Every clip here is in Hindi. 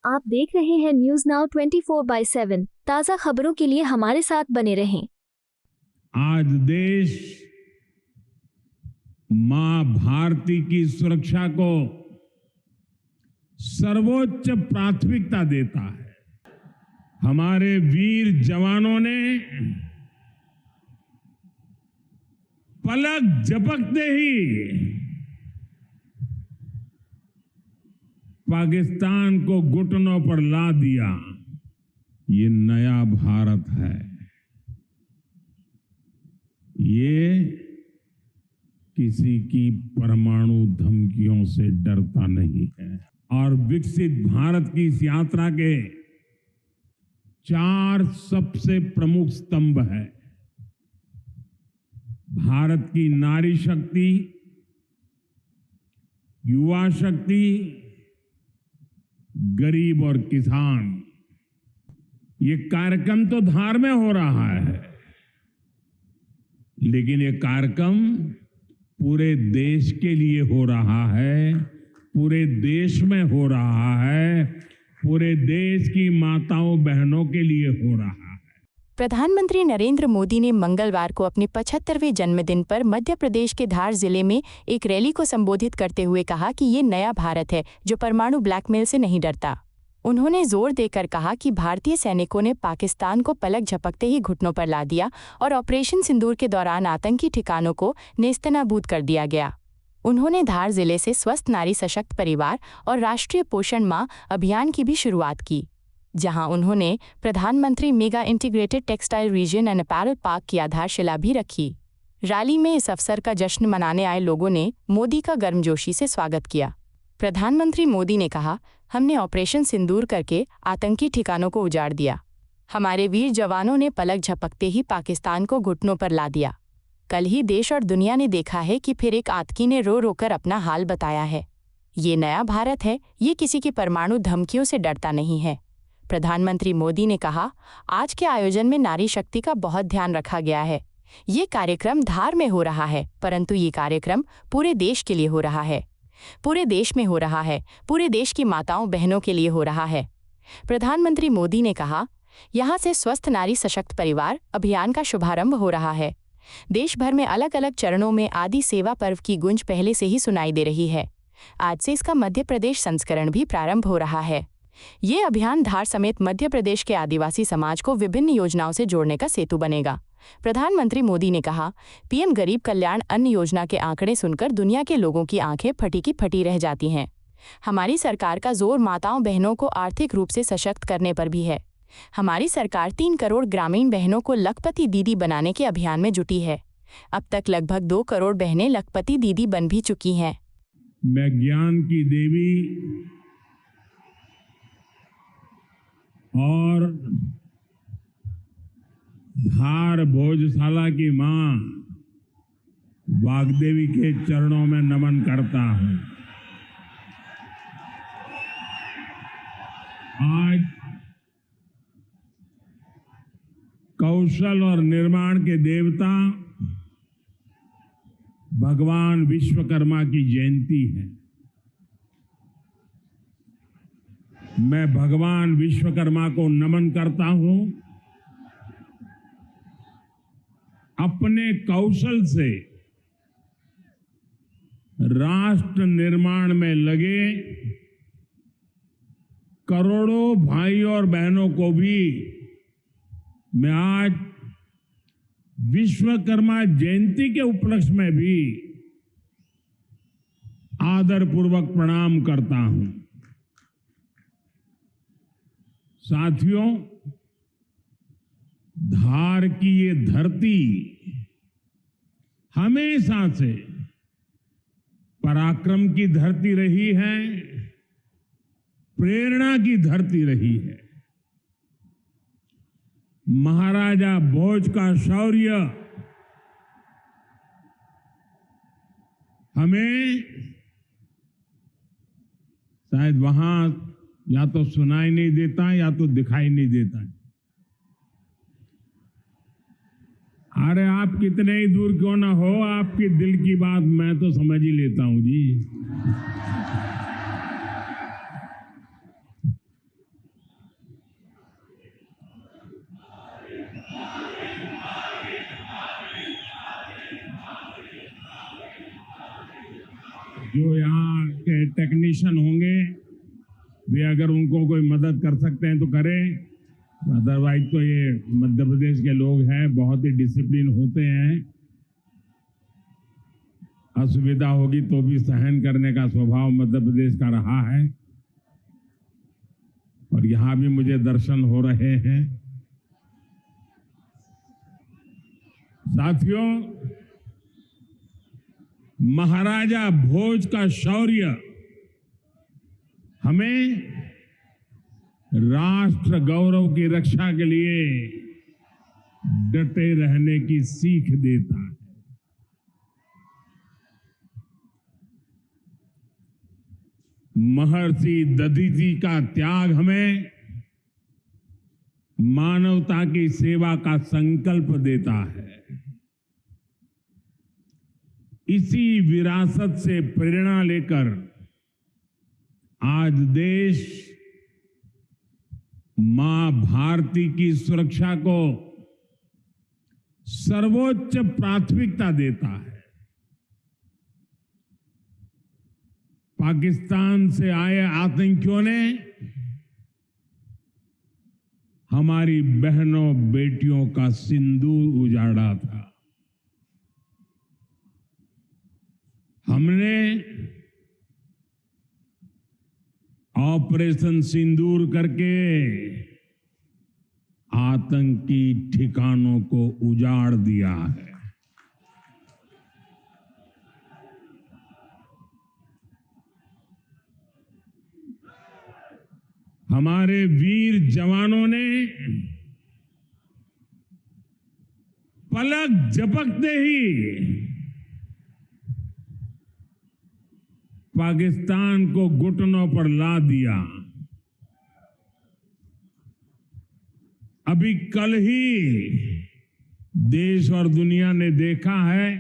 आप देख रहे हैं न्यूज नाउ 24/7। ताज़ा खबरों के लिए हमारे साथ बने रहें। आज देश मां भारती की सुरक्षा को सर्वोच्च प्राथमिकता देता है। हमारे वीर जवानों ने पलक झपकते ही पाकिस्तान को घुटनों पर ला दिया। ये नया भारत है। ये किसी की परमाणु धमकियों से डरता नहीं है और विकसित भारत की इस यात्रा के 4 सबसे प्रमुख स्तंभ है। भारत की नारी शक्ति, युवा शक्ति, गरीब और किसान। ये कार्यक्रम तो धार में हो रहा है, लेकिन ये कार्यक्रम पूरे देश के लिए हो रहा है, पूरे देश में हो रहा है, पूरे देश की माताओं बहनों के लिए हो रहा है। प्रधानमंत्री नरेंद्र मोदी ने मंगलवार को अपने 75वें जन्मदिन पर मध्य प्रदेश के धार जिले में एक रैली को संबोधित करते हुए कहा कि ये नया भारत है जो परमाणु ब्लैकमेल से नहीं डरता। उन्होंने जोर देकर कहा कि भारतीय सैनिकों ने पाकिस्तान को पलक झपकते ही घुटनों पर ला दिया और ऑपरेशन सिंदूर के दौरान आतंकी ठिकानों को नेस्तनाबूद कर दिया गया। उन्होंने धार जिले से स्वस्थ नारी सशक्त परिवार और राष्ट्रीय पोषण माह अभियान की भी शुरुआत की, जहां उन्होंने प्रधानमंत्री mega integrated textile reason and apparel park की आधारशिला भी रखी। रैली में इस अवसर का जश्न मनाने आए लोगों ने मोदी का गर्मजोशी से स्वागत किया। प्रधानमंत्री मोदी ने कहा, हमने ऑपरेशन सिंदूर करके आतंकी ठिकानों को उजाड़ दिया। हमारे वीर जवानों ने पलक झपकते ही पाकिस्तान को घुटनों पर ला दिया। कल ही देश और दुनिया ने देखा है कि फिर एक आतंकी ने रो रोकर अपना हाल बताया है। ये नया भारत है, ये किसी की परमाणु धमकियों से डरता नहीं है। प्रधानमंत्री मोदी ने कहा, आज के आयोजन में नारी शक्ति का बहुत ध्यान रखा गया है। ये कार्यक्रम धार में हो रहा है, परंतु ये कार्यक्रम पूरे देश के लिए हो रहा है, पूरे देश में हो रहा है, पूरे देश की माताओं बहनों के लिए हो रहा है। प्रधानमंत्री मोदी ने कहा, यहाँ से स्वस्थ नारी सशक्त परिवार अभियान का शुभारंभ हो रहा है। देश भर में अलग अलग चरणों में आदि सेवा पर्व की गूंज पहले से ही सुनाई दे रही है। आज से इसका मध्य प्रदेश संस्करण भी प्रारंभ हो रहा है। ये अभियान धार समेत मध्य प्रदेश के आदिवासी समाज को विभिन्न योजनाओं से जोड़ने का सेतु बनेगा। प्रधानमंत्री मोदी ने कहा, पीएम गरीब कल्याण अन्न योजना के आंकड़े सुनकर दुनिया के लोगों की आंखें फटी की फटी रह जाती हैं। हमारी सरकार का जोर माताओं बहनों को आर्थिक रूप से सशक्त करने पर भी है। हमारी सरकार 3 करोड़ ग्रामीण बहनों को लखपति दीदी बनाने के अभियान में जुटी है। अब तक लगभग 2 करोड़ बहनें लखपति दीदी बन भी चुकी हैं। मैं ज्ञान की देवी और धार भोजशाला की मां वाग्देवी के चरणों में नमन करता हूं। आज कौशल और निर्माण के देवता भगवान विश्वकर्मा की जयंती है। मैं भगवान विश्वकर्मा को नमन करता हूं। अपने कौशल से राष्ट्र निर्माण में लगे करोड़ों भाई और बहनों को भी मैं आज विश्वकर्मा जयंती के उपलक्ष्य में भी आदरपूर्वक प्रणाम करता हूं। साथियों, धार की ये धरती हमेशा से पराक्रम की धरती रही है, प्रेरणा की धरती रही है। महाराजा भोज का शौर्य हमें शायद वहां या तो सुनाई नहीं देता या तो दिखाई नहीं देता। अरे आप कितने ही दूर क्यों ना हो, आपकी दिल की बात मैं तो समझ ही लेता हूं जी। जो यहाँ के टेक्नीशियन होंगे वे अगर उनको कोई मदद कर सकते हैं तो करें, अदरवाइज तो ये मध्य प्रदेश के लोग हैं, बहुत ही डिसिप्लिन होते हैं। असुविधा होगी तो भी सहन करने का स्वभाव मध्य प्रदेश का रहा है और यहां भी मुझे दर्शन हो रहे हैं। साथियों, महाराजा भोज का शौर्य हमें राष्ट्र गौरव की रक्षा के लिए डटे रहने की सीख देता है। महर्षि दधीचि का त्याग हमें मानवता की सेवा का संकल्प देता है। इसी विरासत से प्रेरणा लेकर आज देश मां भारती की सुरक्षा को सर्वोच्च प्राथमिकता देता है। पाकिस्तान से आए आतंकियों ने हमारी बहनों बेटियों का सिंदूर उजाड़ा था। हमने ऑपरेशन सिंदूर करके आतंकी ठिकानों को उजाड़ दिया है। हमारे वीर जवानों ने पलक झपकते ही पाकिस्तान को घुटनों पर ला दिया। अभी कल ही देश और दुनिया ने देखा है,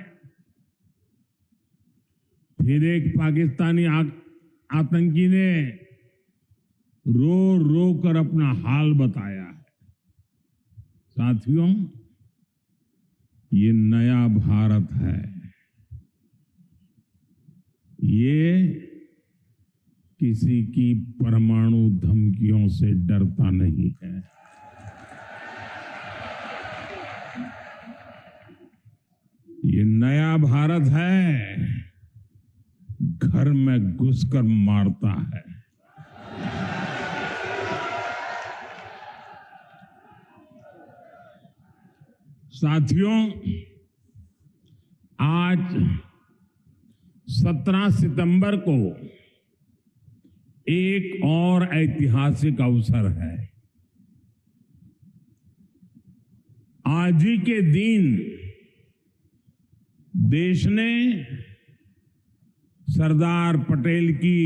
फिर एक पाकिस्तानी आतंकी ने रो रो कर अपना हाल बताया है। साथियों, ये नया भारत है। ये किसी की परमाणु धमकियों से डरता नहीं है। ये नया भारत है, घर में घुसकर मारता है। साथियों, आज 17 सितंबर को एक और ऐतिहासिक अवसर है। आज ही के दिन देश ने सरदार पटेल की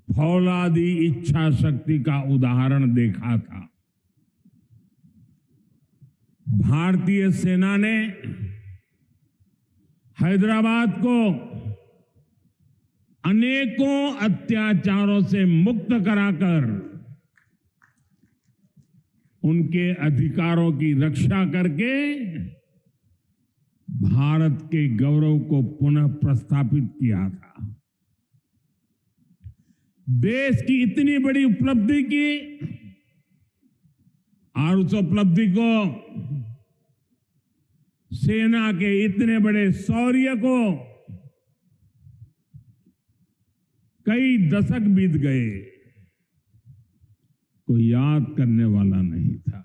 फौलादी इच्छा शक्ति का उदाहरण देखा था। भारतीय सेना ने हैदराबाद को अनेकों अत्याचारों से मुक्त कराकर उनके अधिकारों की रक्षा करके भारत के गौरव को पुनः प्रस्थापित किया था। देश की इतनी बड़ी उपलब्धि की और उस उपलब्धि को, सेना के इतने बड़े शौर्य को कई दशक बीत गए, कोई याद करने वाला नहीं था।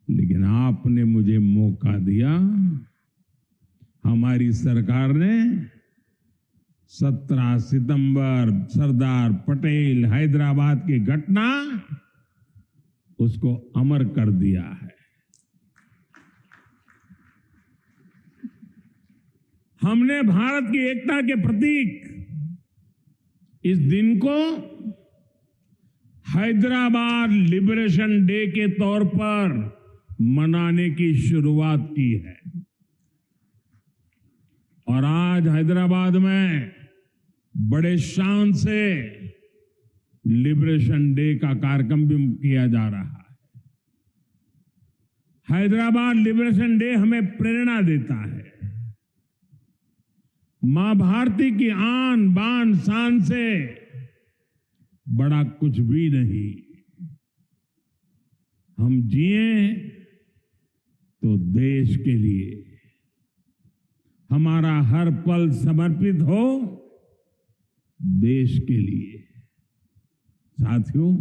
लेकिन आपने मुझे मौका दिया। हमारी सरकार ने 17 सितंबर सरदार पटेल हैदराबाद की घटना उसको अमर कर दिया है। हमने भारत की एकता के प्रतीक इस दिन को हैदराबाद लिबरेशन डे के तौर पर मनाने की शुरुआत की है। और आज हैदराबाद में बड़े शान से लिबरेशन डे का कार्यक्रम भी किया जा रहा है। हैदराबाद लिबरेशन डे हमें प्रेरणा देता है। मां भारती की आन बान शान से बड़ा कुछ भी नहीं। हम जिए तो देश के लिए, हमारा हर पल समर्पित हो देश के लिए। साथियों,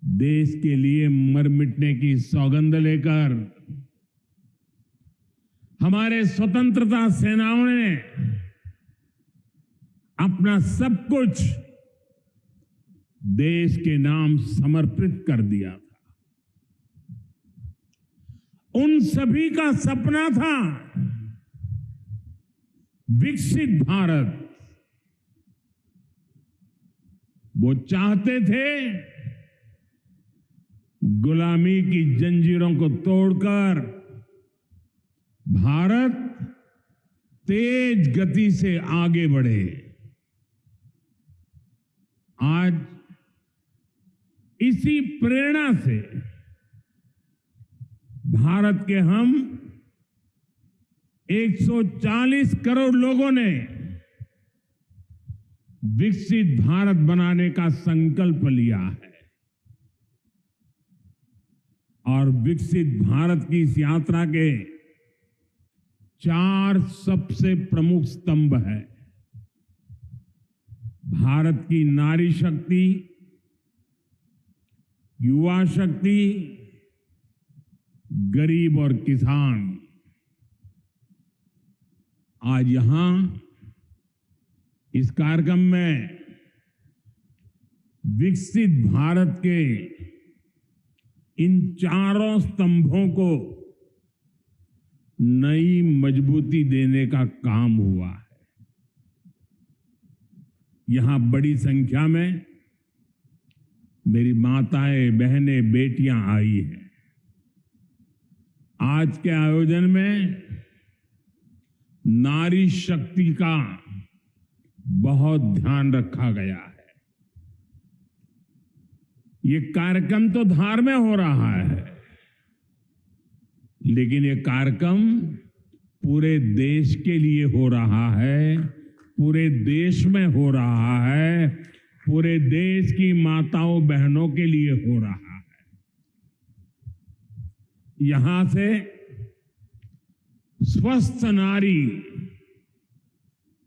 देश के लिए मर मिटने की सौगंध लेकर हमारे स्वतंत्रता सेनाओं ने अपना सब कुछ देश के नाम समर्पित कर दिया था। उन सभी का सपना था विकसित भारत। वो चाहते थे गुलामी की जंजीरों को तोड़कर भारत तेज गति से आगे बढ़े। आज इसी प्रेरणा से भारत के हम 140 करोड़ लोगों ने विकसित भारत बनाने का संकल्प लिया है। और विकसित भारत की इस यात्रा के 4 सबसे प्रमुख स्तंभ है। भारत की नारी शक्ति, युवा शक्ति, गरीब और किसान। आज यहां इस कार्यक्रम में विकसित भारत के इन 4 स्तंभों को नई मजबूती देने का काम हुआ है। यहां बड़ी संख्या में मेरी माताएं, बहनें, बेटियां आई हैं। आज के आयोजन में नारी शक्ति का बहुत ध्यान रखा गया है। ये कार्यक्रम तो धार में हो रहा है, लेकिन ये कार्यक्रम पूरे देश के लिए हो रहा है, पूरे देश में हो रहा है, पूरे देश की माताओं बहनों के लिए हो रहा है। यहां से स्वस्थ नारी,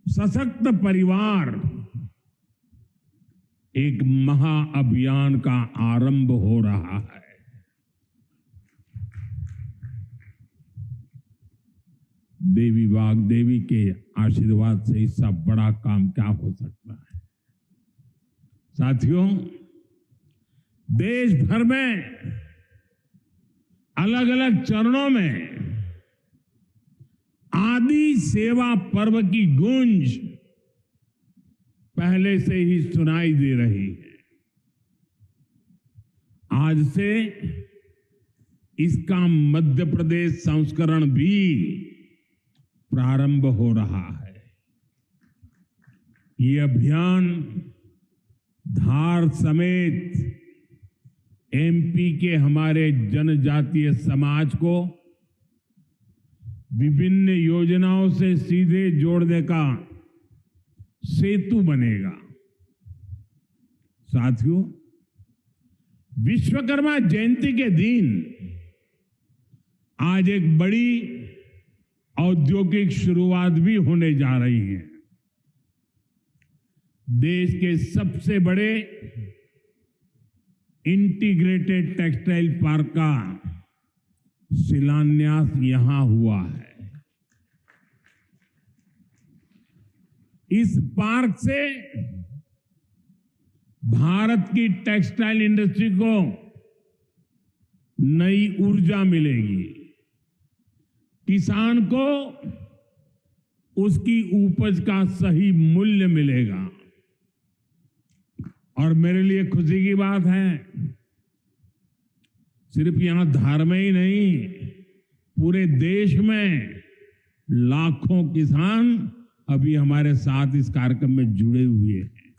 सशक्त परिवार एक महाअभियान का आरंभ हो रहा है। देवी वाग्देवी के आशीर्वाद से इससे बड़ा काम क्या हो सकता है। साथियों, देश भर में अलग अलग चरणों में आदि सेवा पर्व की गूंज पहले से ही सुनाई दे रही है। आज से इसका मध्य प्रदेश संस्करण भी प्रारंभ हो रहा है। ये अभियान धार समेत एमपी के हमारे जनजातीय समाज को विभिन्न योजनाओं से सीधे जोड़ने का सेतु बनेगा। साथियों, विश्वकर्मा जयंती के दिन आज एक बड़ी औद्योगिक शुरुआत भी होने जा रही है। देश के सबसे बड़े इंटीग्रेटेड टेक्सटाइल पार्क का शिलान्यास यहां हुआ है। इस पार्क से भारत की टेक्सटाइल इंडस्ट्री को नई ऊर्जा मिलेगी, किसान को उसकी उपज का सही मूल्य मिलेगा। और मेरे लिए खुशी की बात है, सिर्फ यहां धार में ही नहीं, पूरे देश में लाखों किसान अभी हमारे साथ इस कार्यक्रम में जुड़े हुए हैं।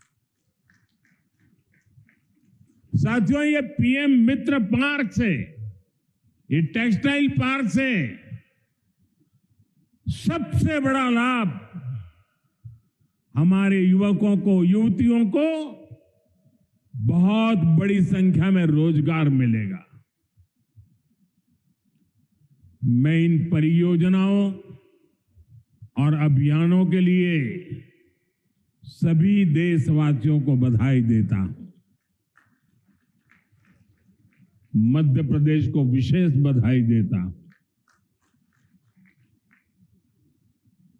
साथियों, ये पीएम मित्र पार्क से, ये टेक्सटाइल पार्क से सबसे बड़ा लाभ हमारे युवकों को, युवतियों को बहुत बड़ी संख्या में रोजगार मिलेगा। मैं इन परियोजनाओं और अभियानों के लिए सभी देशवासियों को बधाई देता हूं। मध्य प्रदेश को विशेष बधाई देता हूं।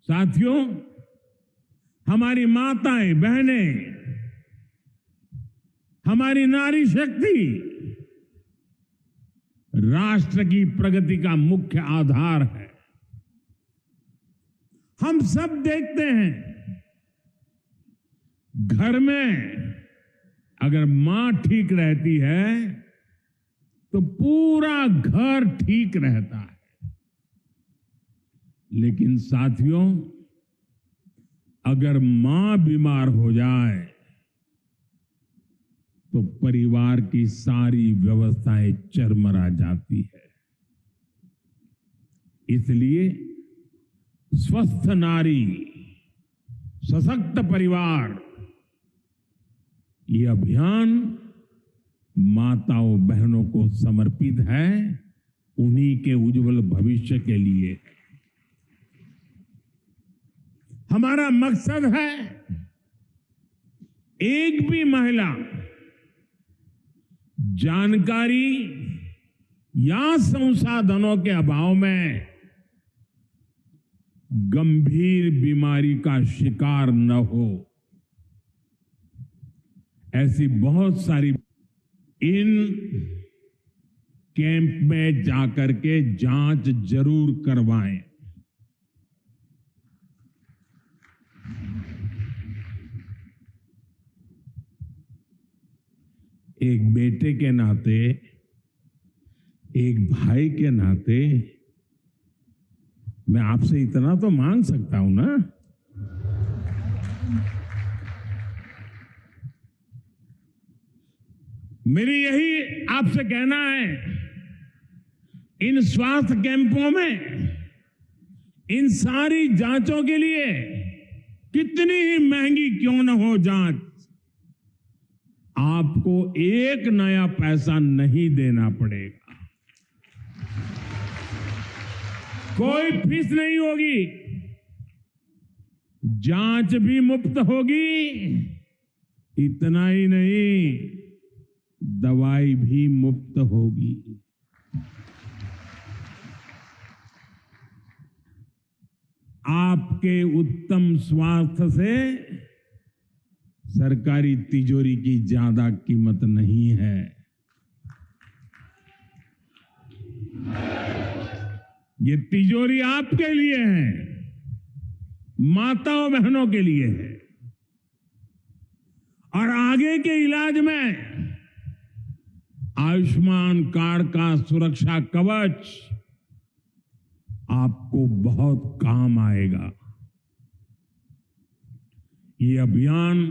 साथियों, हमारी माताएं, बहनें, हमारी नारी शक्ति राष्ट्र की प्रगति का मुख्य आधार है। हम सब देखते हैं, घर में अगर मां ठीक रहती है तो पूरा घर ठीक रहता है। लेकिन साथियों, अगर मां बीमार हो जाए तो परिवार की सारी व्यवस्थाएं चरमरा जाती है। इसलिए स्वस्थ नारी, सशक्त परिवार, ये अभियान माताओं बहनों को समर्पित है, उन्हीं के उज्जवल भविष्य के लिए। हमारा मकसद है एक भी महिला जानकारी या संसाधनों के अभाव में गंभीर बीमारी का शिकार न हो। ऐसी बहुत सारी इन कैंप में जाकर के जांच जरूर करवाएं। एक बेटे के नाते, एक भाई के नाते मैं आपसे इतना तो मांग सकता हूं ना। मेरी यही आपसे कहना है, इन स्वास्थ्य कैंपों में इन सारी जांचों के लिए कितनी ही महंगी क्यों न हो जांच, आपको एक नया पैसा नहीं देना पड़ेगा। कोई फीस नहीं होगी, जांच भी मुफ्त होगी। इतना ही नहीं, दवाई भी मुफ्त होगी। आपके उत्तम स्वास्थ्य से सरकारी तिजोरी की ज्यादा कीमत नहीं है। ये तिजोरी आपके लिए है, माताओं बहनों के लिए है। और आगे के इलाज में आयुष्मान कार्ड का सुरक्षा कवच आपको बहुत काम आएगा। ये अभियान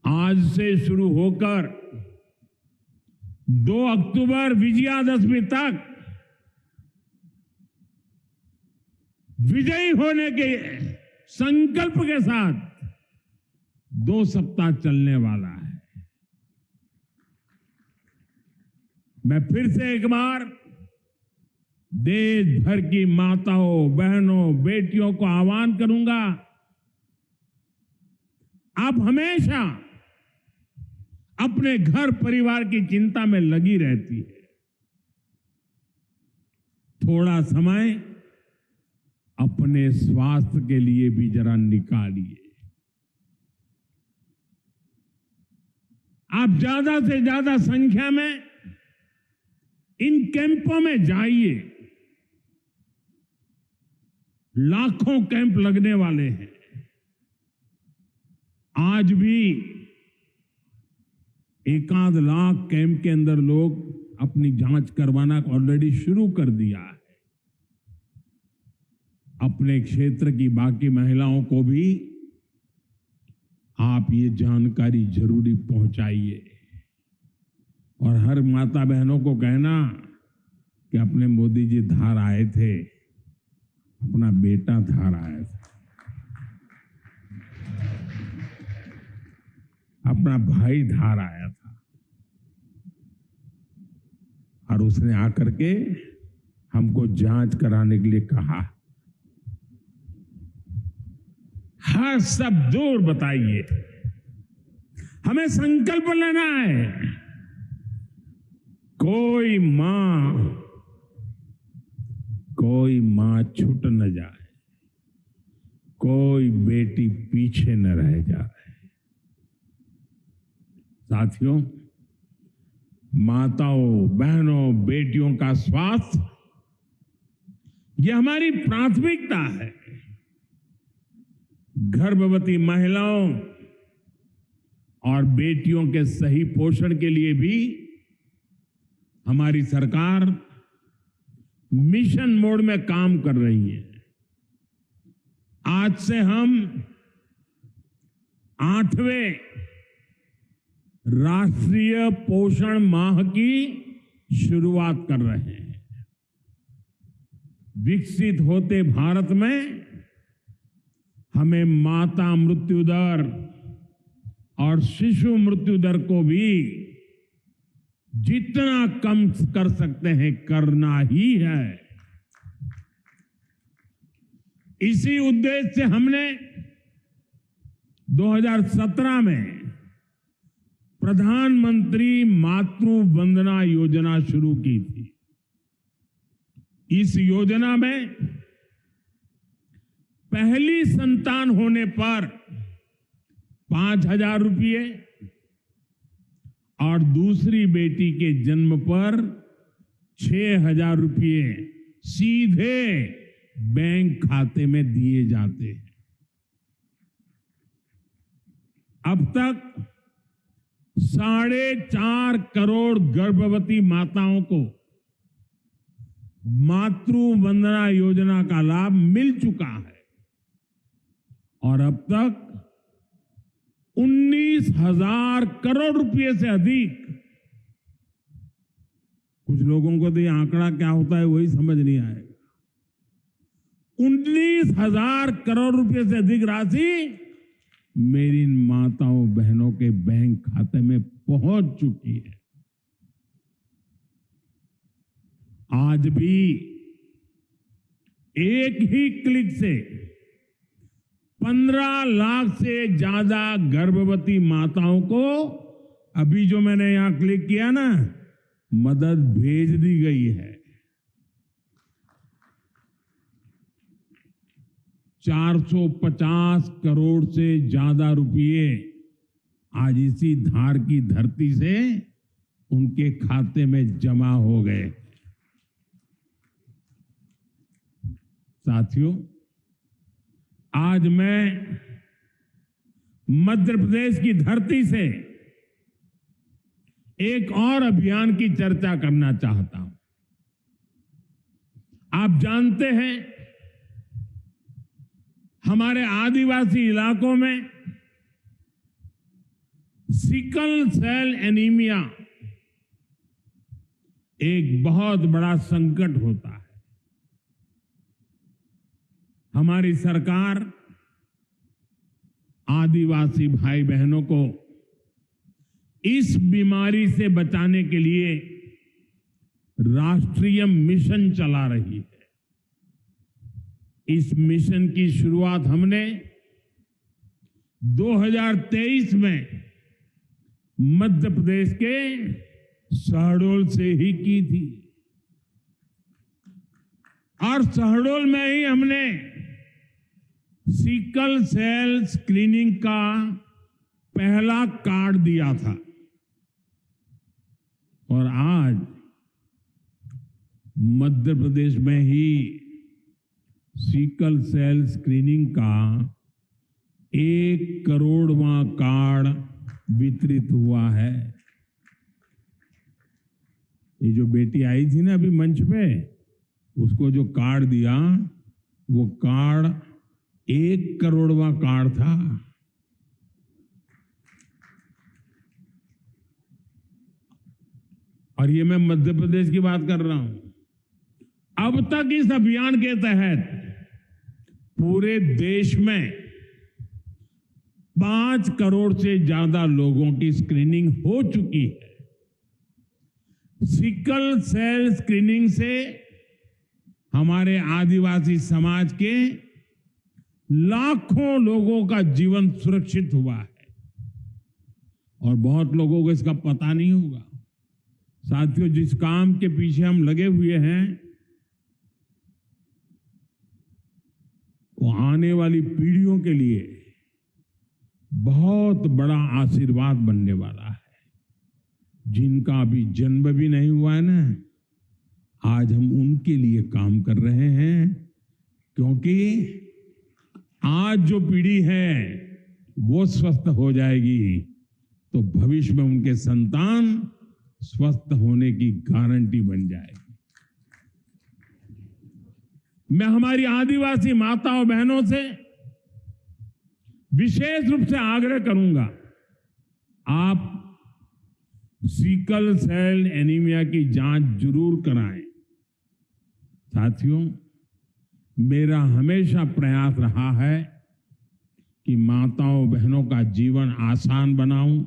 आज से शुरू होकर 2 अक्टूबर विजयादशमी तक विजयी होने के संकल्प के साथ 2 सप्ताह चलने वाला है। मैं फिर से एक बार देश भर की माताओं, बहनों, बेटियों को आह्वान करूंगा, आप हमेशा अपने घर परिवार की चिंता में लगी रहती है। थोड़ा समय अपने स्वास्थ्य के लिए भी जरा निकालिए। आप ज्यादा से ज्यादा संख्या में इन कैंपों में जाइए। लाखों कैंप लगने वाले हैं। आज भी 1 लाख कैंप के अंदर लोग अपनी जांच करवाना ऑलरेडी शुरू कर दिया है। अपने क्षेत्र की बाकी महिलाओं को भी आप ये जानकारी जरूरी पहुंचाइए। और हर माता बहनों को कहना कि अपने मोदी जी धार आए थे, अपना बेटा धार आया था। अपना भाई धार आया था और उसने आकर के हमको जांच कराने के लिए कहा। हर सब दूर बताइए, हमें संकल्प लेना है, कोई मां छूट न जाए, कोई बेटी पीछे न रह जाए। साथियों, माताओं, बहनों, बेटियों का स्वास्थ्य यह हमारी प्राथमिकता है। गर्भवती महिलाओं और बेटियों के सही पोषण के लिए भी हमारी सरकार मिशन मोड में काम कर रही है। आज से हम 8वें राष्ट्रीय पोषण माह की शुरुआत कर रहे हैं। विकसित होते भारत में हमें माता मृत्यु दर और शिशु मृत्यु दर को भी जितना कम कर सकते हैं करना ही है। इसी उद्देश्य से हमने 2017 में प्रधानमंत्री मातृ वंदना योजना शुरू की थी। इस योजना में पहली संतान होने पर 5,000 रुपये और दूसरी बेटी के जन्म पर 6,000 रुपये सीधे बैंक खाते में दिए जाते हैं। अब तक 4.5 करोड़ गर्भवती माताओं को मातृ वंदना योजना का लाभ मिल चुका है और अब तक 19,000 करोड़ रुपए से अधिक, कुछ लोगों को तो ये आंकड़ा क्या होता है वही समझ नहीं आएगा, 19,000 करोड़ रुपए से अधिक राशि मेरी माताओं बहनों के बैंक खाते में पहुंच चुकी है। आज भी एक ही क्लिक से 15 लाख से ज्यादा गर्भवती माताओं को अभी जो मैंने यहां क्लिक किया ना, मदद भेज दी गई है। 450 करोड़ से ज्यादा रुपये आज इसी धार की धरती से उनके खाते में जमा हो गए। साथियों, आज मैं मध्य प्रदेश की धरती से एक और अभियान की चर्चा करना चाहता हूं। आप जानते हैं, हमारे आदिवासी इलाकों में सिकल सेल एनीमिया एक बहुत बड़ा संकट होता है। हमारी सरकार आदिवासी भाई बहनों को इस बीमारी से बचाने के लिए राष्ट्रीय मिशन चला रही है। इस मिशन की शुरुआत हमने 2023 में मध्य प्रदेश के शहडोल से ही की थी और शहडोल में ही हमने सिकल सेल स्क्रीनिंग का पहला कार्ड दिया था और आज मध्य प्रदेश में ही सिकल सेल स्क्रीनिंग का 1 करोड़वां कार्ड वितरित हुआ है। ये जो बेटी आई थी ना अभी मंच पे, उसको जो कार्ड दिया वो कार्ड 1 करोड़वां कार्ड था। और ये मैं मध्य प्रदेश की बात कर रहा हूं। अब तक इस अभियान के तहत पूरे देश में 5 करोड़ से ज्यादा लोगों की स्क्रीनिंग हो चुकी है। सिकल सेल स्क्रीनिंग से हमारे आदिवासी समाज के लाखों लोगों का जीवन सुरक्षित हुआ है और बहुत लोगों को इसका पता नहीं होगा। साथियों, जिस काम के पीछे हम लगे हुए हैं वो आने वाली पीढ़ियों के लिए बहुत बड़ा आशीर्वाद बनने वाला है। जिनका अभी जन्म भी नहीं हुआ है ना, आज हम उनके लिए काम कर रहे हैं, क्योंकि आज जो पीढ़ी है वो स्वस्थ हो जाएगी तो भविष्य में उनके संतान स्वस्थ होने की गारंटी बन जाएगी। मैं हमारी आदिवासी माताओं बहनों से विशेष रूप से आग्रह करूंगा, आप सिकल सेल एनीमिया की जांच जरूर कराएं। साथियों, मेरा हमेशा प्रयास रहा है कि माताओं बहनों का जीवन आसान बनाऊं,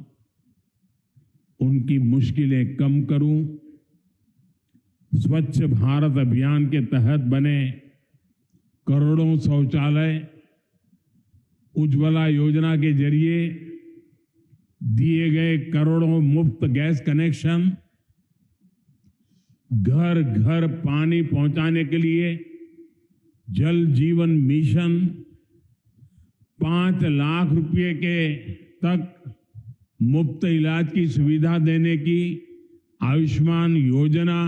उनकी मुश्किलें कम करूं। स्वच्छ भारत अभियान के तहत बने करोड़ों शौचालय, उज्ज्वला योजना के जरिए दिए गए करोड़ों मुफ्त गैस कनेक्शन, घर घर पानी पहुंचाने के लिए जल जीवन मिशन, 5 लाख रुपए के तक मुफ्त इलाज की सुविधा देने की आयुष्मान योजना,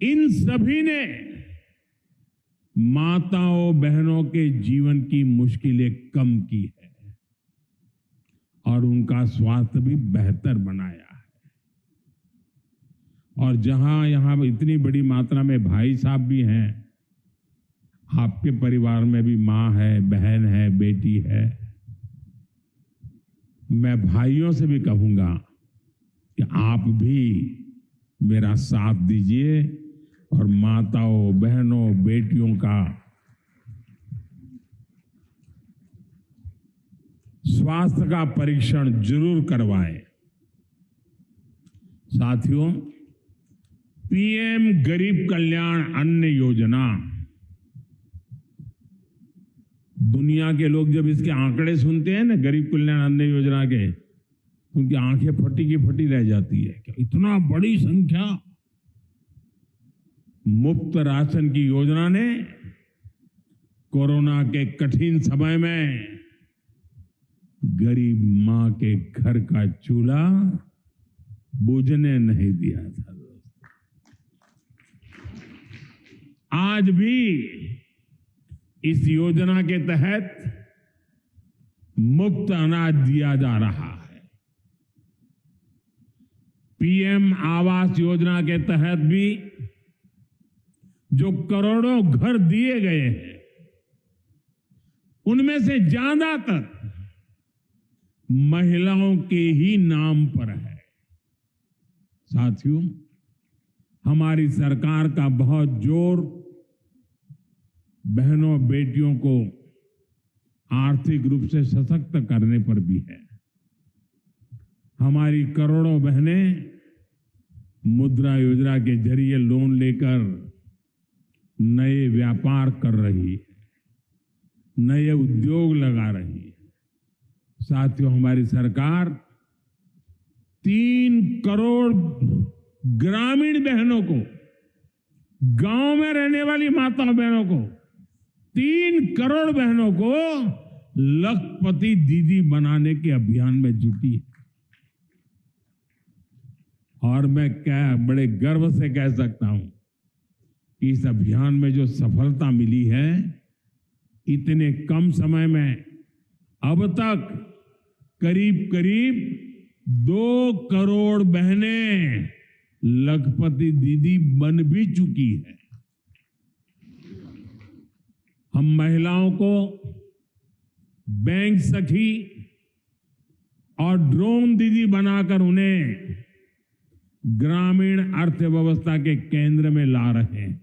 इन सभी ने माताओं बहनों के जीवन की मुश्किलें कम की है और उनका स्वास्थ्य भी बेहतर बनाया है। और जहां यहां इतनी बड़ी मात्रा में भाई साहब भी हैं, आपके परिवार में भी मां है, बहन है, बेटी है, मैं भाइयों से भी कहूंगा कि आप भी मेरा साथ दीजिए और माताओं बहनों बेटियों का स्वास्थ्य का परीक्षण जरूर करवाएं। साथियों, पीएम गरीब कल्याण अन्न योजना, दुनिया के लोग जब इसके आंकड़े सुनते हैं ना, गरीब कल्याण अन्न योजना के, उनकी आंखें फटी की फटी रह जाती है। क्या इतना बड़ी संख्या! मुफ्त राशन की योजना ने कोरोना के कठिन समय में गरीब मां के घर का चूल्हा बुझने नहीं दिया था। आज भी इस योजना के तहत मुफ्त अनाज दिया जा रहा है। पीएम आवास योजना के तहत भी जो करोड़ों घर दिए गए हैं, उनमें से ज्यादातर महिलाओं के ही नाम पर है। साथियों, हमारी सरकार का बहुत जोर बहनों बेटियों को आर्थिक रूप से सशक्त करने पर भी है। हमारी करोड़ों बहनें मुद्रा योजना के जरिए लोन लेकर नए व्यापार कर रही है, नए उद्योग लगा रही है। साथियों, हमारी सरकार 3 करोड़ ग्रामीण बहनों को, गांव में रहने वाली माताओं बहनों को, 3 करोड़ बहनों को लखपति दीदी बनाने के अभियान में जुटी है। और मैं बड़े गर्व से कह सकता हूं कि इस अभियान में जो सफलता मिली है, इतने कम समय में अब तक करीब करीब 2 करोड़ बहनें लखपति दीदी बन भी चुकी है। हम महिलाओं को बैंक सखी और ड्रोन दीदी बनाकर उन्हें ग्रामीण अर्थव्यवस्था के केंद्र में ला रहे हैं।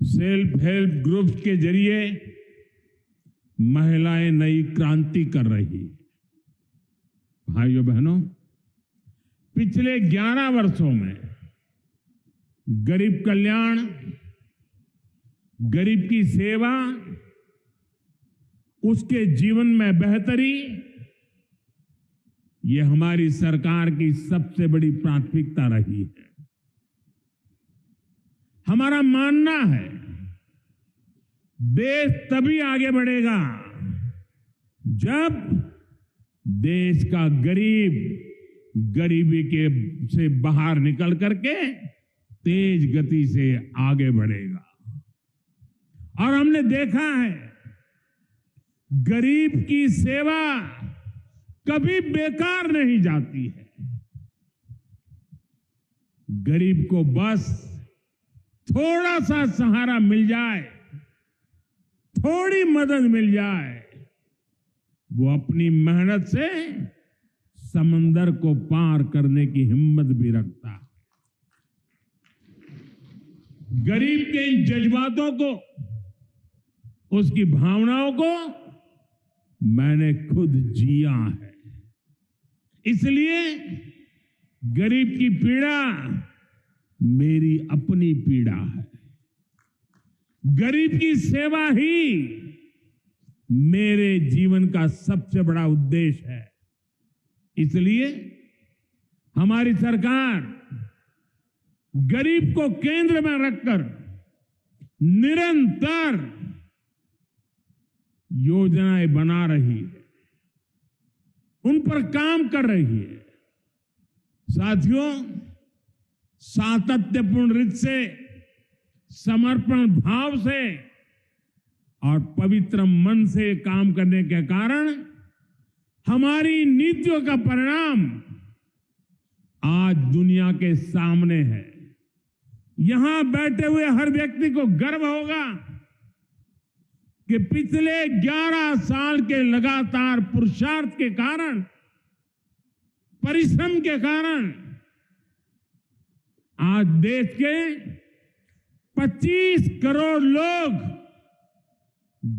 सेल्फ हेल्प ग्रुप्स के जरिए महिलाएं नई क्रांति कर रही है। भाइयों बहनों, पिछले 11 वर्षों में गरीब कल्याण, गरीब की सेवा, उसके जीवन में बेहतरी, ये हमारी सरकार की सबसे बड़ी प्राथमिकता रही है। हमारा मानना है देश तभी आगे बढ़ेगा जब देश का गरीब गरीबी के से बाहर निकल करके तेज गति से आगे बढ़ेगा। और हमने देखा है गरीब की सेवा कभी बेकार नहीं जाती है। गरीब को बस थोड़ा सा सहारा मिल जाए, थोड़ी मदद मिल जाए, वो अपनी मेहनत से समंदर को पार करने की हिम्मत भी रखता है। गरीब के इन जज्बातों को, उसकी भावनाओं को मैंने खुद जिया है। इसलिए गरीब की पीड़ा मेरी अपनी पीड़ा है। गरीब की सेवा ही मेरे जीवन का सबसे बड़ा उद्देश्य है। इसलिए हमारी सरकार गरीब को केंद्र में रखकर निरंतर योजनाएं बना रही है, उन पर काम कर रही है। साथियों, सातत्यपूर्ण रीत से, समर्पण भाव से और पवित्र मन से काम करने के कारण हमारी नीतियों का परिणाम आज दुनिया के सामने है। यहां बैठे हुए हर व्यक्ति को गर्व होगा कि पिछले 11 साल के लगातार पुरुषार्थ के कारण, परिश्रम के कारण आज देश के 25 करोड़ लोग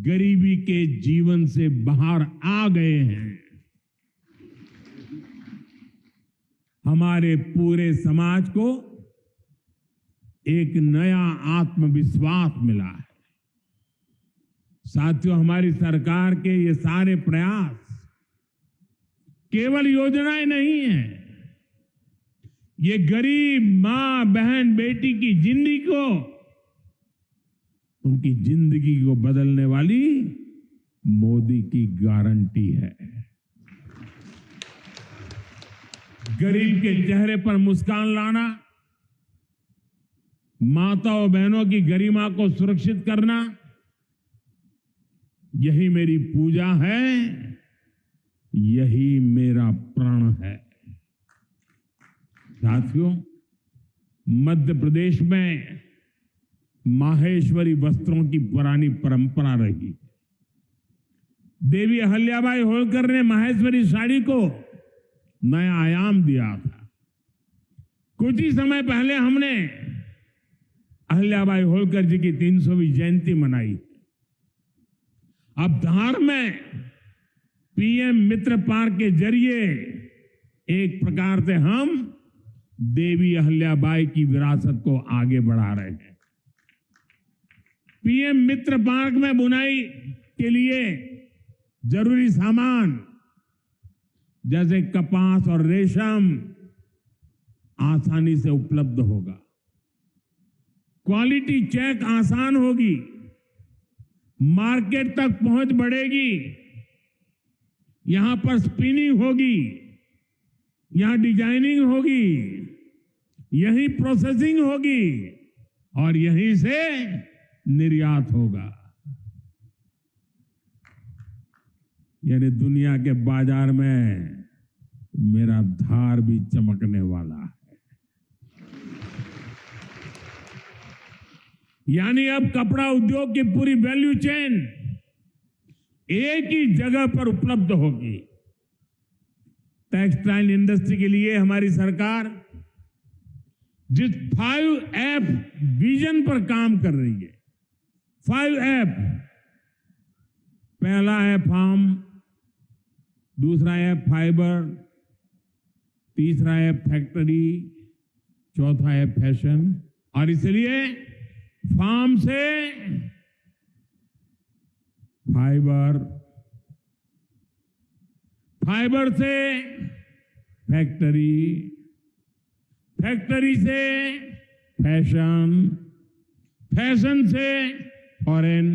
गरीबी के जीवन से बाहर आ गए हैं। हमारे पूरे समाज को एक नया आत्मविश्वास मिला है। साथियों, हमारी सरकार के ये सारे प्रयास केवल योजनाएं नहीं हैं, ये गरीब मां, बहन, बेटी की जिंदगी को, उनकी जिंदगी को बदलने वाली मोदी की गारंटी है। गरीब के चेहरे पर मुस्कान लाना, माताओं बहनों की गरिमा को सुरक्षित करना, यही मेरी पूजा है, यही मेरा प्रण है। साथियों, मध्य प्रदेश में माहेश्वरी वस्त्रों की पुरानी परंपरा रही। देवी अहल्याबाई होलकर ने माहेश्वरी साड़ी को नया आयाम दिया था। कुछ ही समय पहले हमने अहल्याबाई होलकर जी की 300वीं जयंती मनाई। अब धार में पीएम मित्र पार्क के जरिए एक प्रकार से हम देवी अहल्याबाई की विरासत को आगे बढ़ा रहे हैं। पीएम मित्र पार्क में बुनाई के लिए जरूरी सामान जैसे कपास और रेशम आसानी से उपलब्ध होगा। क्वालिटी चेक आसान होगी, मार्केट तक पहुंच बढ़ेगी, यहां पर स्पिनिंग होगी, यहां डिजाइनिंग होगी, यहीं प्रोसेसिंग होगी और यहीं से निर्यात होगा। यानी दुनिया के बाजार में मेरा धार भी चमकने वाला है। यानी अब कपड़ा उद्योग की पूरी वैल्यू चेन एक ही जगह पर उपलब्ध होगी। टेक्सटाइल इंडस्ट्री के लिए हमारी सरकार जिस 5F विजन पर काम कर रही है, 5F, पहला है फार्म, दूसरा है फाइबर, तीसरा है फैक्ट्री, चौथा है फैशन। और इसलिए फार्म से फाइबर, फाइबर से फैक्ट्री, फैक्ट्री से फैशन, फैशन से फॉरेन।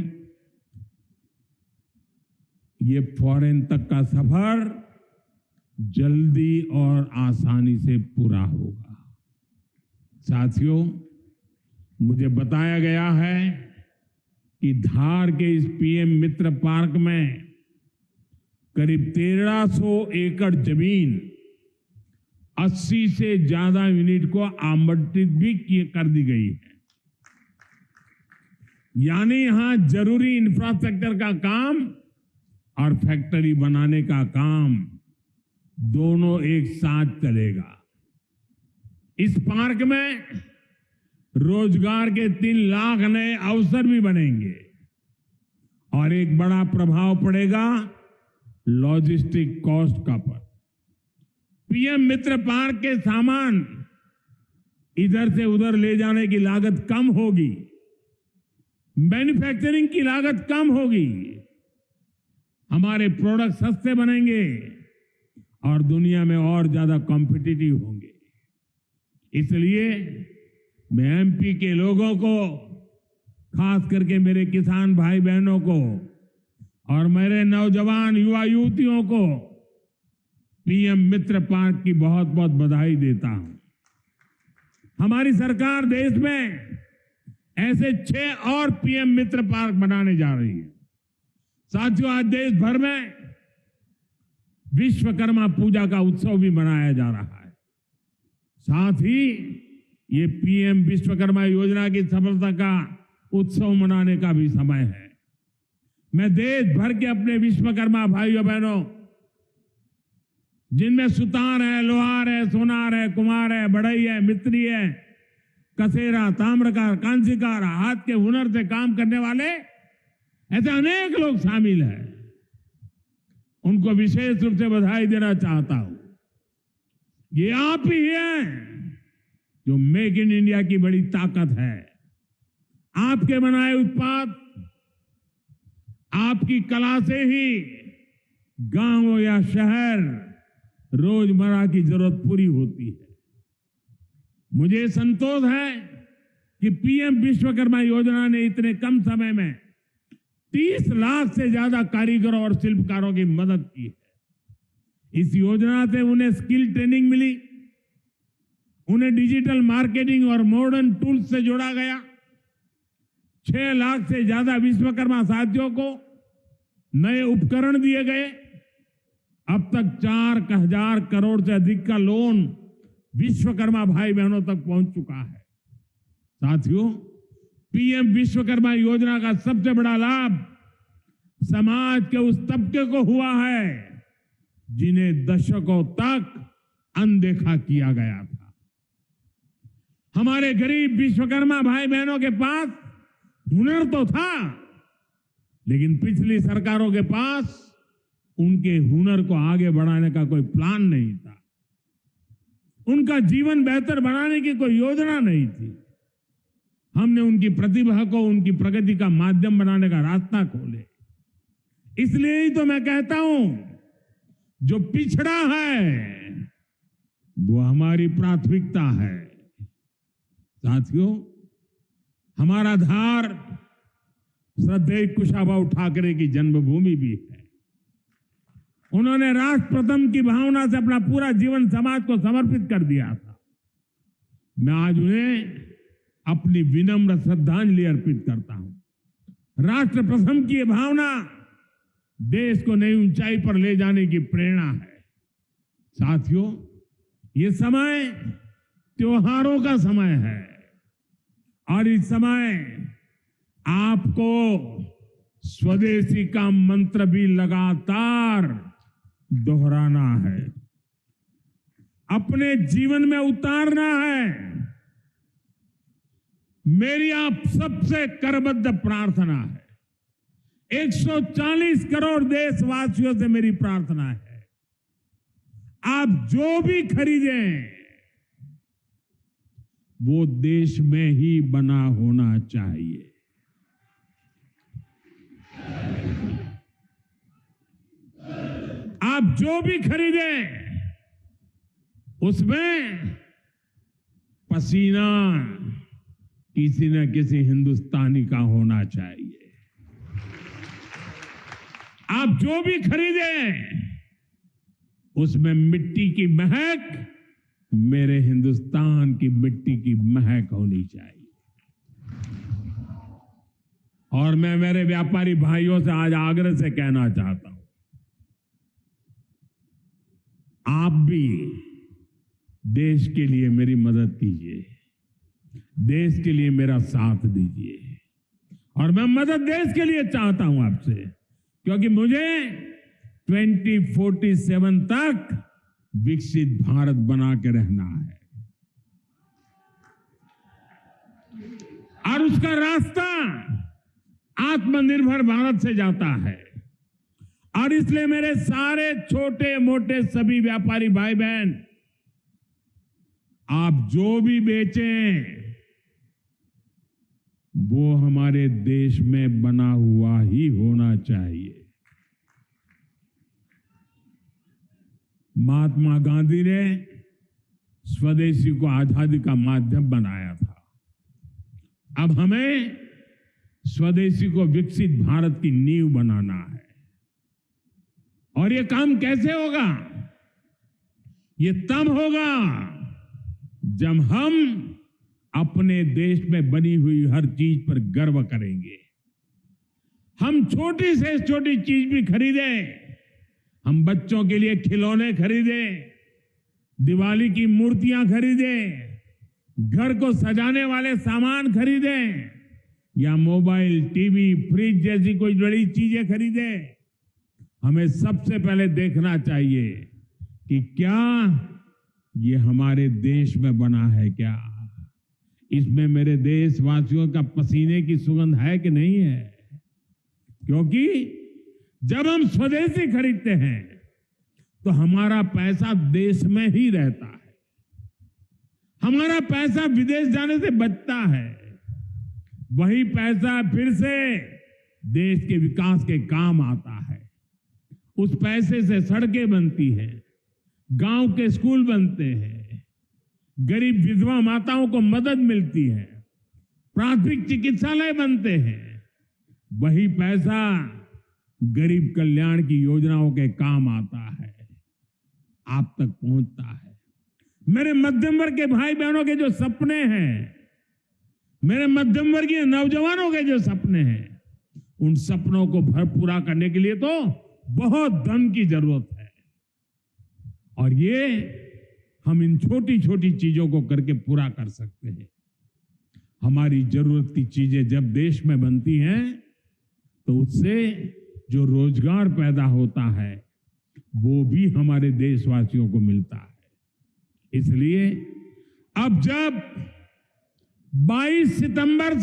ये फॉरेन तक का सफर जल्दी और आसानी से पूरा होगा। साथियों, मुझे बताया गया है कि धार के इस पीएम मित्र पार्क में करीब 1300 एकड़ जमीन 80 से ज्यादा यूनिट को आवंटित भी कर दी गई है। यानी यहां जरूरी इंफ्रास्ट्रक्चर का काम और फैक्ट्री बनाने का काम दोनों एक साथ चलेगा। इस पार्क में रोजगार के 3 लाख नए अवसर भी बनेंगे और एक बड़ा प्रभाव पड़ेगा लॉजिस्टिक कॉस्ट का पर। पीएम मित्र पार्क के सामान इधर से उधर ले जाने की लागत कम होगी, मैन्युफैक्चरिंग की लागत कम होगी, हमारे प्रोडक्ट सस्ते बनेंगे और दुनिया में और ज्यादा कॉम्पिटिटिव होंगे। इसलिए मैं एमपी के लोगों को, खास करके मेरे किसान भाई बहनों को और मेरे नौजवान युवा युवतियों को पीएम मित्र पार्क की बहुत बहुत बधाई देता हूं। हमारी सरकार देश में ऐसे 6 और पीएम मित्र पार्क बनाने जा रही है। साथियों, आज देश भर में विश्वकर्मा पूजा का उत्सव भी मनाया जा रहा है। साथ ही ये पीएम विश्वकर्मा योजना की सफलता का उत्सव मनाने का भी समय है। मैं देश भर के अपने विश्वकर्मा भाइयों बहनों, जिनमें सुतार है, लोहार है, सोनार है, कुम्हार है, बढ़ई है, मिस्त्री है, कसेरा, ताम्रकार, कांसीकार, हाथ के हुनर से काम करने वाले ऐसे अनेक लोग शामिल हैं, उनको विशेष रूप से बधाई देना चाहता हूं। ये आप ही हैं जो मेक इन इंडिया की बड़ी ताकत है। आपके बनाए उत्पाद, आपकी कला से ही गांव या शहर रोजमर्रा की जरूरत पूरी होती है। मुझे संतोष है कि पीएम विश्वकर्मा योजना ने इतने कम समय में 30 लाख से ज्यादा कारीगरों और शिल्पकारों की मदद की है। इस योजना से उन्हें स्किल ट्रेनिंग मिली, उन्हें डिजिटल मार्केटिंग और मॉडर्न टूल्स से जोड़ा गया। 6 लाख से ज्यादा विश्वकर्मा साथियों को नए उपकरण दिए गए। अब तक 4,000 करोड़ से अधिक का लोन विश्वकर्मा भाई बहनों तक पहुंच चुका है। साथियों, पीएम विश्वकर्मा योजना का सबसे बड़ा लाभ समाज के उस तबके को हुआ है जिन्हें दशकों तक अनदेखा किया गया था। हमारे गरीब विश्वकर्मा भाई बहनों के पास हुनर तो था, लेकिन पिछली सरकारों के पास उनके हुनर को आगे बढ़ाने का कोई प्लान नहीं था। उनका जीवन बेहतर बनाने की कोई योजना नहीं थी। हमने उनकी प्रतिभा को उनकी प्रगति का माध्यम बनाने का रास्ता खोले। इसलिए ही तो मैं कहता हूं, जो पिछड़ा है वो हमारी प्राथमिकता है। साथियों, हमारा धार श्रद्धेय कुशाभाऊ ठाकरे की जन्मभूमि भी है। उन्होंने राष्ट्र प्रथम की भावना से अपना पूरा जीवन समाज को समर्पित कर दिया था। मैं आज उन्हें अपनी विनम्र श्रद्धांजलि अर्पित करता हूं। राष्ट्र प्रथम की यह भावना देश को नई ऊंचाई पर ले जाने की प्रेरणा है। साथियों, ये समय त्योहारों का समय है और इस समय आपको स्वदेशी का मंत्र भी लगातार दोहराना है, अपने जीवन में उतारना है। मेरी आप सबसे करबद्ध प्रार्थना है, 140 करोड़ देशवासियों से मेरी प्रार्थना है, आप जो भी खरीदें वो देश में ही बना होना चाहिए। आप जो भी खरीदें उसमें पसीना किसी न किसी हिंदुस्तानी का होना चाहिए। आप जो भी खरीदें उसमें मिट्टी की महक मेरे हिंदुस्तान की मिट्टी की महक होनी चाहिए। और मैं मेरे व्यापारी भाइयों से आज आग्रह से कहना चाहता हूं, आप भी देश के लिए मेरी मदद कीजिए, देश के लिए मेरा साथ दीजिए। और मैं मदद देश के लिए चाहता हूं आपसे, क्योंकि मुझे 2047 तक विकसित भारत बना के रहना है। और उसका रास्ता आत्मनिर्भर भारत से जाता है। और इसलिए मेरे सारे छोटे मोटे सभी व्यापारी भाई बहन, आप जो भी बेचें वो हमारे देश में बना हुआ ही होना चाहिए। महात्मा गांधी ने स्वदेशी को आजादी का माध्यम बनाया था। अब हमें स्वदेशी को विकसित भारत की नींव बनाना है। और ये काम कैसे होगा? ये तब होगा जब हम अपने देश में बनी हुई हर चीज पर गर्व करेंगे। हम छोटी से छोटी चीज भी खरीदें, हम बच्चों के लिए खिलौने खरीदें, दिवाली की मूर्तियां खरीदें, घर को सजाने वाले सामान खरीदें, या मोबाइल, टीवी, फ्रिज जैसी कोई बड़ी चीजें खरीदें, हमें सबसे पहले देखना चाहिए कि क्या ये हमारे देश में बना है, क्या इसमें मेरे देशवासियों का पसीने की सुगंध है कि नहीं है। क्योंकि जब हम स्वदेशी खरीदते हैं तो हमारा पैसा देश में ही रहता है, हमारा पैसा विदेश जाने से बचता है। वही पैसा फिर से देश के विकास के काम आता है। उस पैसे से सड़कें बनती हैं, गांव के स्कूल बनते हैं, गरीब विधवा माताओं को मदद मिलती है, प्राथमिक चिकित्सालय बनते हैं। वही पैसा गरीब कल्याण की योजनाओं के काम आता है, आप तक पहुंचता है। मेरे मध्यम वर्ग के भाई बहनों के जो सपने हैं, मेरे मध्यम वर्गीय नौजवानों के जो सपने हैं, उन सपनों को पूरा करने के लिए तो बहुत धन की जरूरत है। और ये हम इन छोटी छोटी चीजों को करके पूरा कर सकते हैं। हमारी जरूरत की चीजें जब देश में बनती हैं तो उससे जो रोजगार पैदा होता है वो भी हमारे देशवासियों को मिलता है। इसलिए अब जब 22 सितंबर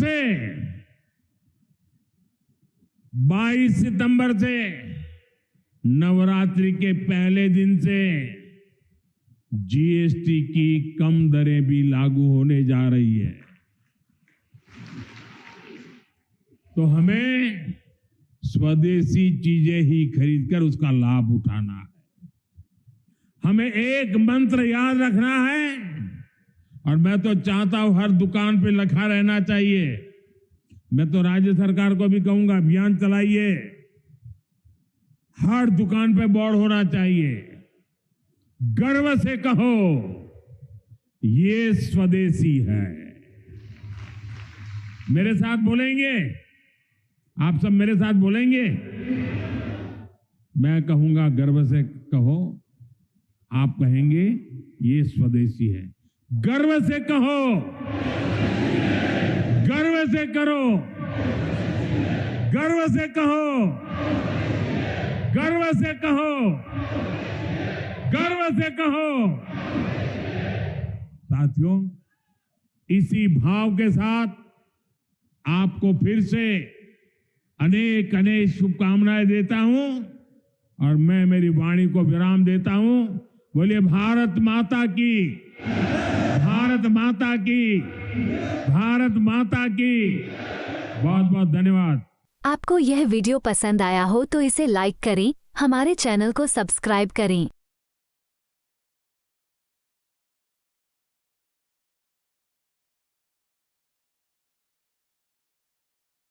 से नवरात्रि के पहले दिन से जीएसटी की कम दरें भी लागू होने जा रही है। तो हमें स्वदेशी चीजें ही खरीदकर उसका लाभ उठाना है। हमें एक मंत्र याद रखना है, और मैं तो चाहता हूं हर दुकान पे लिखा रहना चाहिए। मैं तो राज्य सरकार को भी कहूंगा, अभियान चलाइए, हर दुकान पे बोर्ड होना चाहिए, गर्व से कहो ये स्वदेशी है। मेरे साथ बोलेंगे? आप सब मेरे साथ बोलेंगे? मैं कहूंगा गर्व से कहो, आप कहेंगे ये स्वदेशी है। गर्व से कहो, गर्व से करो, गर्व से कहो, गर्व से कहो, गर्व से कहो। साथियों, इसी भाव के साथ आपको फिर से अनेक अनेक शुभकामनाएं देता हूं और मैं मेरी वाणी को विराम देता हूं। बोलिए भारत माता की, भारत माता की, भारत माता की। बहुत बहुत धन्यवाद। आपको यह वीडियो पसंद आया हो तो इसे लाइक करें, हमारे चैनल को सब्सक्राइब करें।